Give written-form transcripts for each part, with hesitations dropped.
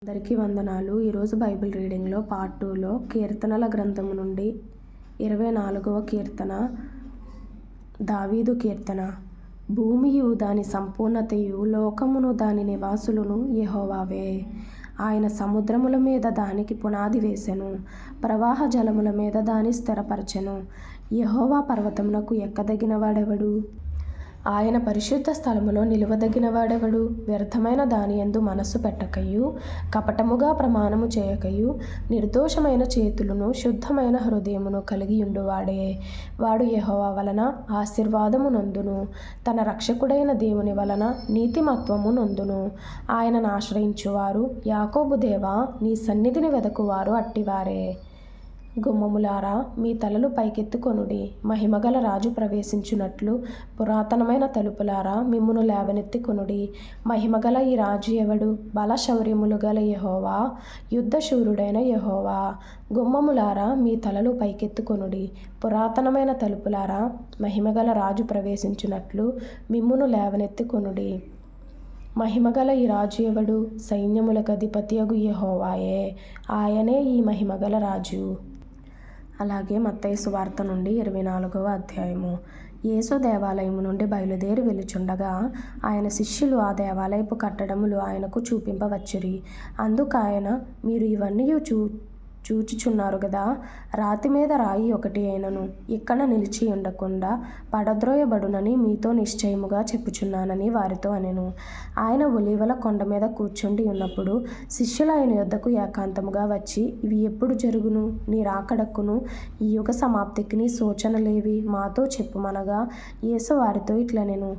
అందరికీ వందనాలు. ఈరోజు బైబిల్ రీడింగ్లో పార్ట్ 2లో కీర్తనల గ్రంథము నుండి 24వ కీర్తన, దావీదు కీర్తన. భూమియు దాని సంపూర్ణతయు లోకమును దాని నివాసులను యెహోవావే. ఆయన సముద్రముల మీద దానికి పునాది వేసెను, ప్రవాహ జలముల మీద దాని స్థిరపరచెను. యెహోవా పర్వతమునకు ఎక్కదగిన వాడెవడు? ఆయన పరిశుద్ధ స్థలములో నిలువదగిన వాడెవడు? వ్యర్థమైన దానియందు మనస్సు పెట్టకయు, కపటముగా ప్రమాణము చేయకయు, నిర్దోషమైన చేతులను శుద్ధమైన హృదయమును కలిగియుండువాడే. వాడు యెహోవా వలన ఆశీర్వాదము నొందును, తన రక్షకుడైన దేవుని వలన నీతిమత్వము నొందును. ఆయనను ఆశ్రయించువారు, యాకోబు దేవా, నీ సన్నిధిని వెదకువారు అట్టివారే. గుమ్మములారా, మీ తలలు పైకెత్తుకొనుడి, మహిమగల రాజు ప్రవేశించున్నట్లు. పురాతనమైన తలుపులారా, మిమ్మును లేవనెత్తికొనుడి. మహిమగల ఈ రాజు ఎవడు? బల శౌర్యములు గల యెహోవా, యుద్ధశూరుడైన యెహోవా. గుమ్మములారా, మీ తలలు పైకెత్తుకొనుడి, పురాతనమైన తలుపులారా, మహిమగల రాజు ప్రవేశించున్నట్లు మిమ్మును లేవనెత్తికొనుడి. మహిమగల ఈ రాజు ఎవడు? సైన్యములకు అధిపతియగు యెహోవాయే. ఆయనే ఈ మహిమగల రాజు. అలాగే మత్తయి సువార్త నుండి 24వ అధ్యాయము. యేసు దేవాలయము నుండి బయలుదేరి వెళ్ళుచుండగా ఆయన శిష్యులు ఆ దేవాలయపు కట్టడములు ఆయనకు చూపింపవచ్చిరి. అందుకాయన, మీరు ఇవన్నీ చూచుచున్నారు గదా, రాతి మీద రాయి ఒకటి అయినను ఇక్కడ నిలిచి ఉండకుండా పడద్రోయబడునని మీతో నిశ్చయముగా చెప్పుచున్నానని వారితో అనెను. ఆయన ఒలీవల కొండ మీద కూర్చుండి ఉన్నప్పుడు శిష్యులు ఆయన యొద్దకు ఏకాంతముగా వచ్చి, ఇవి ఎప్పుడు జరుగును? నీ రాకడకును ఈ యుగ సమాప్తికి నీ సూచనలేవి? మాతో చెప్పుమనగా, యేసు వారితో ఇట్లనెను,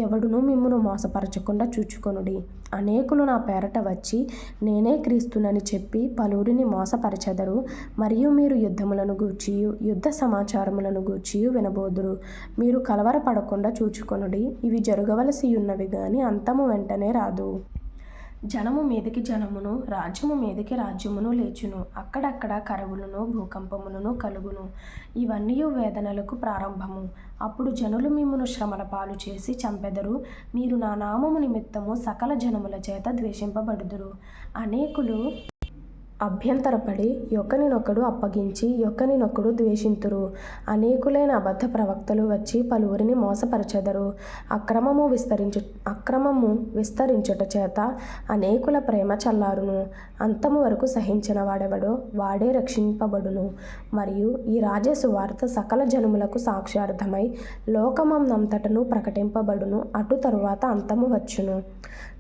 ఎవడును మిమ్మును మోసపరచకుండా చూచుకొనుడి. అనేకులు నా పేరట వచ్చి నేనే క్రీస్తునని చెప్పి పలువురిని మోసపరచెదరు. మరియు మీరు యుద్ధములను గూర్చియు యుద్ధ సమాచారములను గూర్చియు వినబోదురు. మీరు కలవరపడకుండా చూచుకొనుడి. ఇవి జరగవలసియున్నవి గాని అంతము వెంటనే రాదు. జనము మీదికి జనమును, రాజ్యము మీదికి రాజ్యమును లేచును. అక్కడక్కడ కరువులను భూకంపములను కలుగును. ఇవన్నీ వేదనలకు ప్రారంభము. అప్పుడు జనులు మిమ్మును శ్రమల పాలు చేసి చంపెదరు. మీరు నా నామము నిమిత్తము సకల జనముల చేత ద్వేషింపబడుదురు. అనేకులు అభ్యంతరపడి ఒకనినొకడు అప్పగించి ఒకనినొకడు ద్వేషింతురు. అనేకులైన అబద్ధ ప్రవక్తలు వచ్చి పలువురిని మోసపరచెదరు. అక్రమము విస్తరించుట చేత అనేకుల ప్రేమ చల్లారును. అంతము వరకు సహించిన వాడెవడో వాడే రక్షింపబడును. మరియు ఈ రాజ్య సువార్త సకల జనములకు సాక్ష్యార్థమై లోకమందంతటను ప్రకటింపబడును. అటు తరువాత అంతము వచ్చును.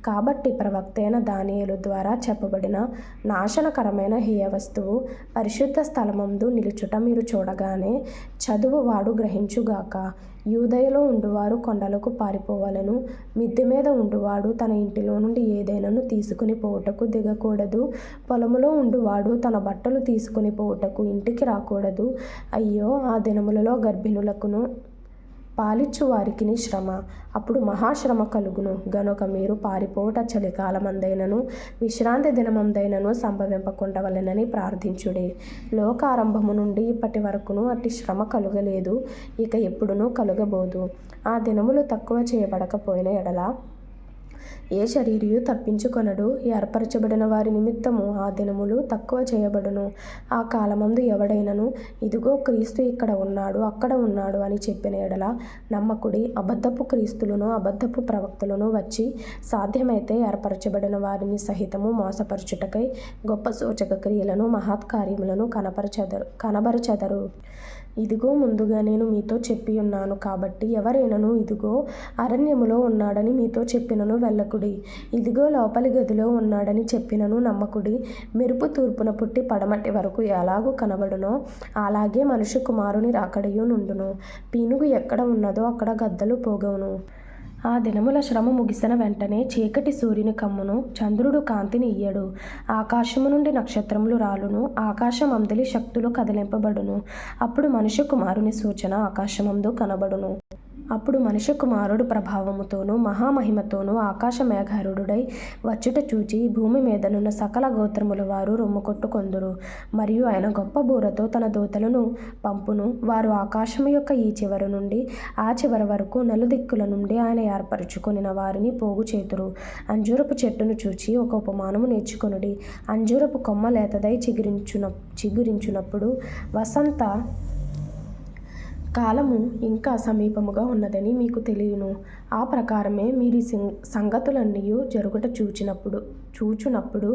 కాబట్టి ప్రవక్త అయిన దానియేలు ద్వారా చెప్పబడిన నాశనకరమైన హేయ వస్తువు పరిశుద్ధ స్థలమందు నిలుచుట మీరు చూడగానే చదువువాడు గ్రహించుగాక. యూదయలో ఉండువారు కొండలకు పారిపోవలను. మిద్దె మీద ఉండువాడు తన ఇంటిలో నుండి ఏదైనాను తీసుకుని పోవుటకు దిగకూడదు. పొలములో ఉండువాడు తన బట్టలు తీసుకుని పోవుటకు ఇంటికి రాకూడదు. అయ్యో, ఆ దినములలో గర్భిణులకును పాలిచ్చు వారికిని శ్రమ. అప్పుడు మహాశ్రమ కలుగును. గనుక మీరు పారిపోవుట చలికాలమందైనను విశ్రాంతి దినమందైనను సంభవింపకుండవలెనని ప్రార్థించుడి. లోకారంభము నుండి ఇప్పటి వరకును అట్టి శ్రమ కలుగలేదు, ఇక ఎప్పుడునూ కలుగబోదు. ఆ దినములు తక్కువ చేయబడకపోయిన ఎడల ఏ శరీరియు తప్పించుకొనడు. ఏర్పరచబడిన వారి నిమిత్తము ఆ దినములు తక్కువ చేయబడును. ఆ కాలమందు ఎవడైనను, ఇదిగో క్రీస్తు ఇక్కడ ఉన్నాడు, అక్కడ ఉన్నాడు అని చెప్పిన ఎడల నమ్మకుడి. అబద్ధపు క్రీస్తులను అబద్ధపు ప్రవక్తలను వచ్చి సాధ్యమైతే ఏర్పరచబడిన వారిని సహితము మోసపరచుటకై గొప్ప సూచక క్రియలను మహత్కార్యములను కనబరచెదరు. ఇదిగో ముందుగా నేను మీతో చెప్పియున్నాను. కాబట్టి ఎవరైనను ఇదిగో అరణ్యములో ఉన్నాడని మీతో చెప్పినను వెళ్ళకుడి, ఇదిగో లోపలి గదిలో ఉన్నాడని చెప్పినను నమ్మకుడి. మెరుపు తూర్పున పుట్టి పడమటి వరకు ఎలాగూ కనబడునో అలాగే మనుష్య కుమారుని రాకడయు నుండును. పీనుగు ఎక్కడ ఉన్నదో అక్కడ గద్దలు పోగవును. ఆ దినముల శ్రమ ముగిసిన వెంటనే చీకటి సూర్యుని కమ్మును, చంద్రుడు కాంతిని ఇయ్యడు. ఆకాశము నుండి నక్షత్రములు రాలును, ఆకాశమందలి శక్తులు కదిలింపబడును. అప్పుడు మనుష్య కుమారుని సూచన ఆకాశమందు కనబడును. అప్పుడు మనుష్య కుమారుడు ప్రభావముతోనూ మహామహిమతోనూ ఆకాశ మేఘారూఢుడై వచ్చుట చూచి భూమి మీదనున్న సకల గోత్రముల వారు రొమ్ము కొట్టుకొందురు. మరియు ఆయన గొప్ప బూరతో తన దూతలను పంపును. వారు ఆకాశము యొక్క ఈ చివరి నుండి ఆ చివరి వరకు నలుదిక్కుల నుండి ఆయన ఏర్పరచుకొనిన వారిని పోగు చేతురు. అంజూరపు చెట్టును చూచి ఒక ఉపమానము నేర్చుకొనుడి. అంజూరపు కొమ్మ లేతదై చిగురించునప్పుడు వసంత కాలము ఇంకా సమీపముగా ఉన్నదని మీకు తెలియను. ఆ ప్రకారమే మీరు సంగతులన్నీ జరుగుట చూచునప్పుడు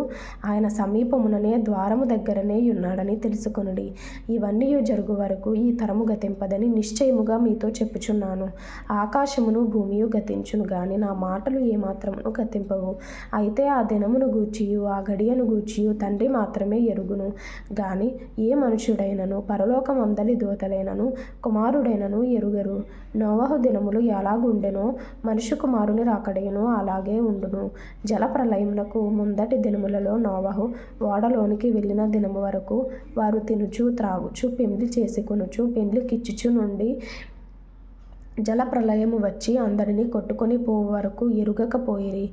ఆయన సమీపముననే ద్వారము దగ్గరనే ఉన్నాడని తెలుసుకొనుడి. ఇవన్నీ జరుగు వరకు ఈ తరము గతింపదని నిశ్చయముగా మీతో చెప్పుచున్నాను. ఆకాశమును భూమియు గతించును గాని నా మాటలు ఏమాత్రమును గతింపవు. అయితే ఆ దినమును గూర్చియు ఆ గడియను గూర్చియు తండ్రి మాత్రమే ఎరుగును గాని ఏ మనుషుడైనను పరలోకమందలి దూతలైనను కుమారుడైనను ఎరుగరు. నోవహు దినములు ఎలాగుండెనో మనుష్య కుమారుని రాకడయును అలాగే ఉండును. జల ప్రళయమునకు ముందటి దినములలో నోవహు ఓడలోనికి వెళ్ళిన దినము వరకు వారు తినుచు త్రాగుచు పెండ్లి చేసుకొనుచు పెండ్లికిచ్చుచు నుండి జల ప్రళయము వచ్చి అందరినీ కొట్టుకొని పోవు వరకు ఎరుగకపోయిరి.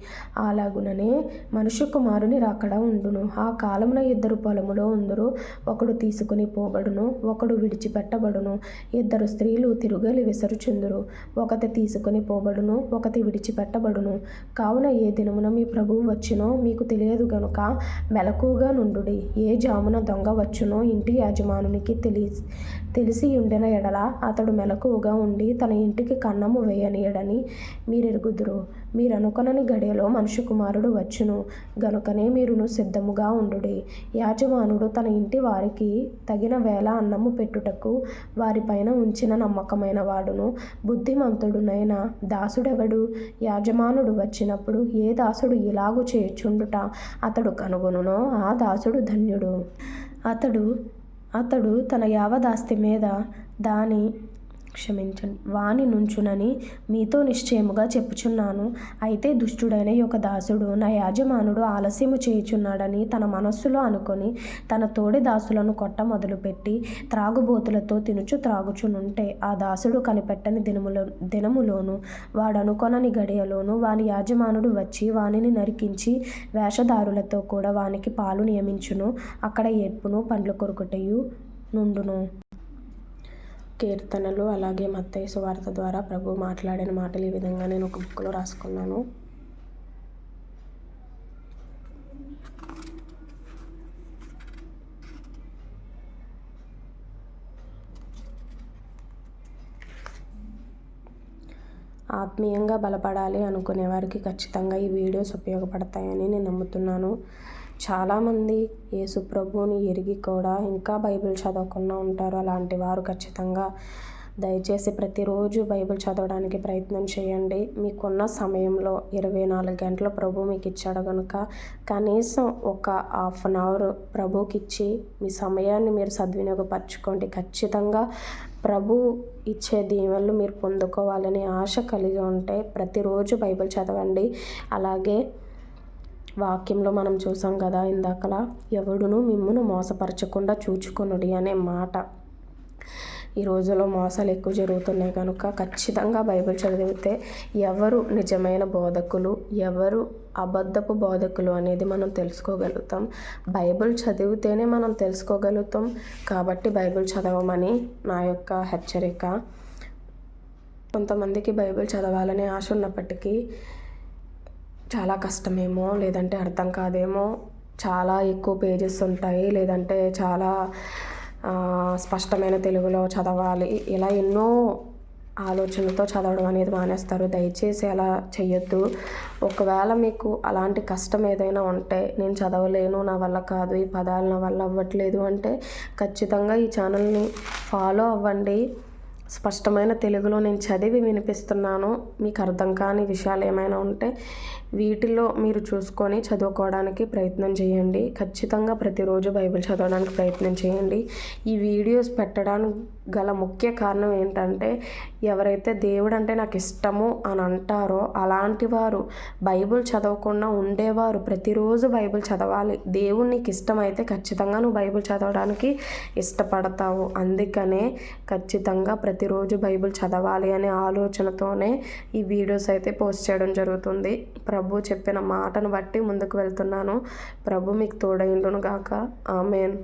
అలాగుననే మనుష్య కుమారుని రాకడ ఉండును. ఆ కాలమున ఇద్దరు పొలములో ఉందురు. ఒకడు తీసుకుని పోబడును, ఒకడు విడిచిపెట్టబడును. ఇద్దరు స్త్రీలు తిరుగలి విసరుచుందురు. ఒకటి తీసుకుని పోబడును, ఒకటి విడిచిపెట్టబడును. కావున ఏ దినమున మీ ప్రభువు వచ్చునో మీకు తెలియదు గనుక మెలకువగా నుండుడి. ఏ జామున దొంగ వచ్చునో ఇంటి యజమానునికి తెలిసి ఉండిన ఎడల అతడు మెలకువగా ఉండి తన ఇంటికి కన్నము వేయనీయడని మీరెరుగుదురు. మీరనుకొనని గడియలో మనుష్య కుమారుడు వచ్చును గనుకనే మీరును సిద్ధముగా ఉండుడి. యాజమానుడు తన ఇంటి వారికి తగిన వేళ అన్నము పెట్టుటకు వారిపైన ఉంచిన నమ్మకమైన వాడును బుద్ధిమంతుడునైన దాసుడెవడు? యాజమానుడు వచ్చినప్పుడు ఏ దాసుడు ఇలాగు చేయుచుండుట అతడు కనుగొనునో ఆ దాసుడు ధన్యుడు. అతడు తన యావదాస్తి మీద వాని నుంచునని మీతో నిశ్చయముగా చెప్పుచున్నాను. అయితే దుష్టుడైన ఒక దాసుడు నా యాజమానుడు ఆలస్యము చేయుచున్నాడని తన మనస్సులో అనుకొని తన తోడి దాసులను కొట్ట మొదలుపెట్టి త్రాగుబోతులతో తినుచు త్రాగుచునుంటే ఆ దాసుడు కనిపెట్టని దినములోను వాడనుకొనని గడియలోను వాని యాజమానుడు వచ్చి వానిని నరికించి వేషధారులతో కూడా వానికి పాలు నియమించును. అక్కడ ఏడ్పును పండ్లు కొరుకుటయు నుండును. కీర్తనలు అలాగే మత్తయి సువార్త ద్వారా ప్రభు మాట్లాడిన మాటలు ఈ విధంగా నేను ఒక బుక్లో రాసుకున్నాను. ఆత్మీయంగా బలపడాలి అనుకునే వారికి ఖచ్చితంగా ఈ వీడియోస్ ఉపయోగపడతాయని నేను నమ్ముతున్నాను. చాలామంది యేసు ప్రభువుని ఎరిగి కూడా ఇంకా బైబిల్ చదవకుండా ఉంటారు. అలాంటి వారు ఖచ్చితంగా దయచేసి ప్రతిరోజు బైబిల్ చదవడానికి ప్రయత్నం చేయండి. మీకున్న సమయంలో 24 గంటలు ప్రభు మీకు ఇచ్చాడు కనుక కనీసం ఒక హాఫ్ అన్ అవర్ ప్రభుకి ఇచ్చి మీ సమయాన్ని మీరు సద్వినియోగపరచుకోండి. ఖచ్చితంగా ప్రభు ఇచ్చే దీవెనలు మీరు పొందుకోవాలని ఆశ కలిగి ఉంటే ప్రతిరోజు బైబిల్ చదవండి. అలాగే వాక్యంలో మనం చూసాం కదా ఇందాకలా, ఎవడును మిమ్మును మోసపరచకుండా చూచుకొనుడి అనే మాట. ఈ రోజులో మోసాలు ఎక్కువ జరుగుతున్నాయి కనుక ఖచ్చితంగా బైబిల్ చదివితే ఎవరు నిజమైన బోధకులు, ఎవరు అబద్ధపు బోధకులు అనేది మనం తెలుసుకోగలుగుతాం. బైబిల్ చదివితేనే మనం తెలుసుకోగలుగుతాం. కాబట్టి బైబిల్ చదవమని నా యొక్క హెచ్చరిక. కొంతమందికి బైబిల్ చదవాలనే ఆశ ఉన్నప్పటికీ చాలా కష్టమేమో, లేదంటే అర్థం కాదేమో, చాలా ఎక్కువ పేజెస్ ఉంటాయి, లేదంటే చాలా స్పష్టమైన తెలుగులో చదవాలి, ఇలా ఎన్నో ఆలోచనలతో చదవడం అనేది మానేస్తారు. దయచేసి అలా చెయ్యొద్దు. ఒకవేళ మీకు అలాంటి కష్టం ఏదైనా ఉంటే, నేను చదవలేను, నా వల్ల కాదు, ఈ పదాలు నా వల్ల అవ్వట్లేదు అంటే ఖచ్చితంగా ఈ ఛానల్ని ఫాలో అవ్వండి. స్పష్టమైన తెలుగులో నేను చదివి వినిపిస్తున్నాను. మీకు అర్థం కాని విషయాలు ఏమైనా ఉంటే వీటిలో మీరు చూసుకొని చదువుకోవడానికి ప్రయత్నం చేయండి. ఖచ్చితంగా ప్రతిరోజు బైబిల్ చదవడానికి ప్రయత్నం చేయండి. ఈ వీడియోస్ పెట్టడానికి గల ముఖ్య కారణం ఏంటంటే, ఎవరైతే దేవుడు అంటే నాకు ఇష్టము అని అంటారో అలాంటి వారు బైబిల్ చదవకుండా ఉండేవారు ప్రతిరోజు బైబిల్ చదవాలి. దేవుడు నీకు ఇష్టమైతే ఖచ్చితంగా నువ్వు బైబిల్ చదవడానికి ఇష్టపడతావు. అందుకనే ఖచ్చితంగా ప్రతిరోజు బైబిల్ చదవాలి అనే ఆలోచనతోనే ఈ వీడియోస్ అయితే పోస్ట్ చేయడం జరుగుతుంది. ప్రభు చెప్పిన మాటను బట్టి ముందుకు వెళ్తున్నాను. ప్రభు మీకు తోడైండును గాక. ఆమేన్.